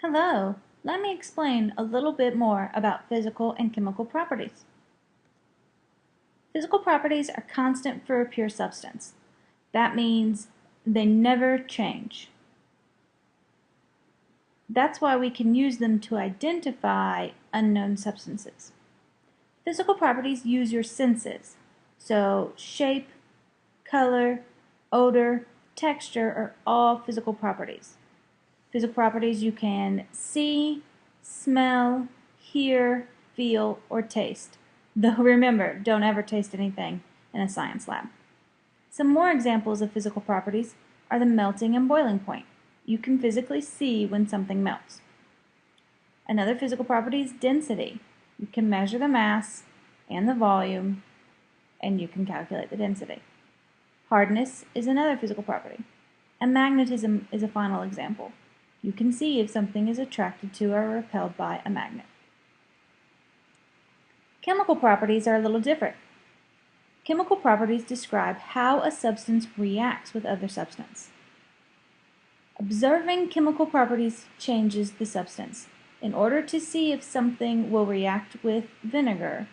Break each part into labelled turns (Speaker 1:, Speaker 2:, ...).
Speaker 1: Hello, let me explain a little bit more about physical and chemical properties. Physical properties are constant for a pure substance. That means they never change. That's why we can use them to identify unknown substances. Physical properties use your senses, so shape, color, odor, texture are all physical properties. Physical properties you can see, smell, hear, feel, or taste. Though remember, don't ever taste anything in a science lab. Some more examples of physical properties are the melting and boiling point. You can physically see when something melts. Another physical property is density. You can measure the mass and the volume, and you can calculate the density. Hardness is another physical property. And magnetism is a final example. You can see if something is attracted to or repelled by a magnet. Chemical properties are a little different. Chemical properties describe how a substance reacts with other substance. Observing chemical properties changes the substance. In order to see if something will react with vinegar,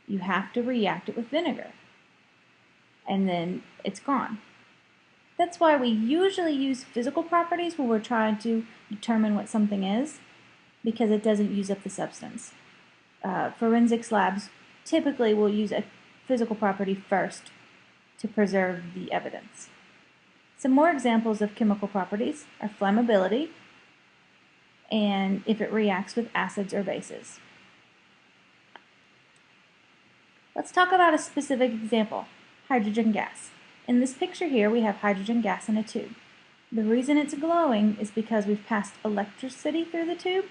Speaker 1: you have to react it with vinegar, and then it's gone. That's why we usually use physical properties when we're trying to determine what something is, because it doesn't use up the substance. Forensics labs typically will use a physical property first to preserve the evidence. Some more examples of chemical properties are flammability and if it reacts with acids or bases. Let's talk about a specific example, hydrogen gas. In this picture here, we have hydrogen gas in a tube. The reason it's glowing is because we've passed electricity through the tube,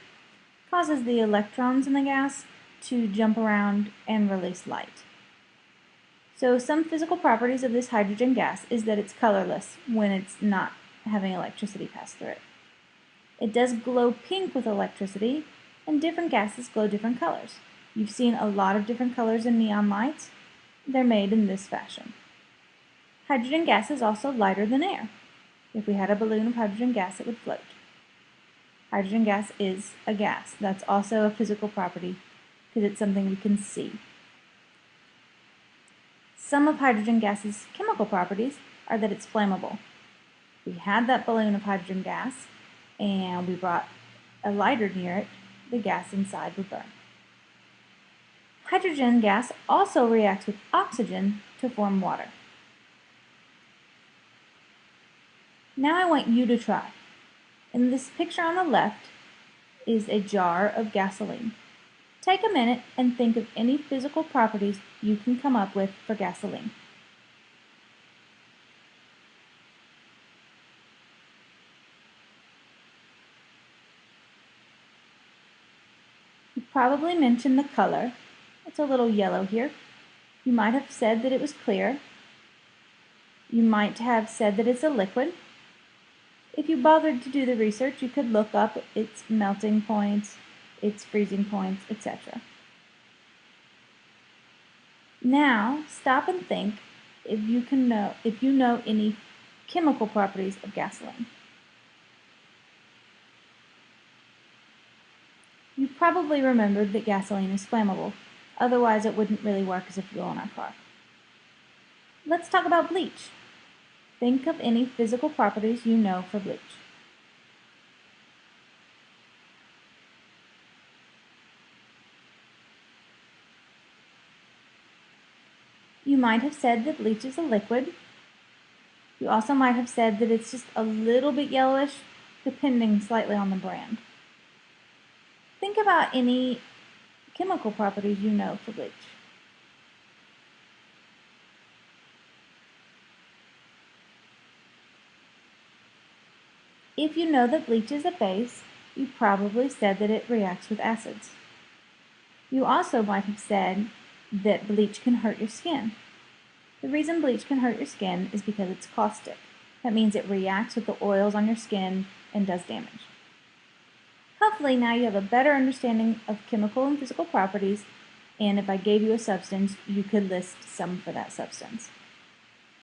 Speaker 1: causes the electrons in the gas to jump around and release light. So some physical properties of this hydrogen gas is that it's colorless when it's not having electricity pass through it. It does glow pink with electricity, and different gases glow different colors. You've seen a lot of different colors in neon lights. They're made in this fashion. Hydrogen gas is also lighter than air. If we had a balloon of hydrogen gas, it would float. Hydrogen gas is a gas. That's also a physical property because it's something we can see. Some of hydrogen gas's chemical properties are that it's flammable. We had that balloon of hydrogen gas and we brought a lighter near it, the gas inside would burn. Hydrogen gas also reacts with oxygen to form water. Now I want you to try. In this picture on the left is a jar of gasoline. Take a minute and think of any physical properties you can come up with for gasoline. You probably mentioned the color. It's a little yellow here. You might have said that it was clear. You might have said that it's a liquid. If you bothered to do the research, you could look up its melting points, its freezing points, etc. Now, stop and think if you know any chemical properties of gasoline. You probably remembered that gasoline is flammable, otherwise it wouldn't really work as a fuel in our car. Let's talk about bleach. Think of any physical properties you know for bleach. You might have said that bleach is a liquid. You also might have said that it's just a little bit yellowish, depending slightly on the brand. Think about any chemical properties you know for bleach. If you know that bleach is a base, you probably said that it reacts with acids. You also might have said that bleach can hurt your skin. The reason bleach can hurt your skin is because it's caustic. That means it reacts with the oils on your skin and does damage. Hopefully now you have a better understanding of chemical and physical properties, and if I gave you a substance, you could list some for that substance.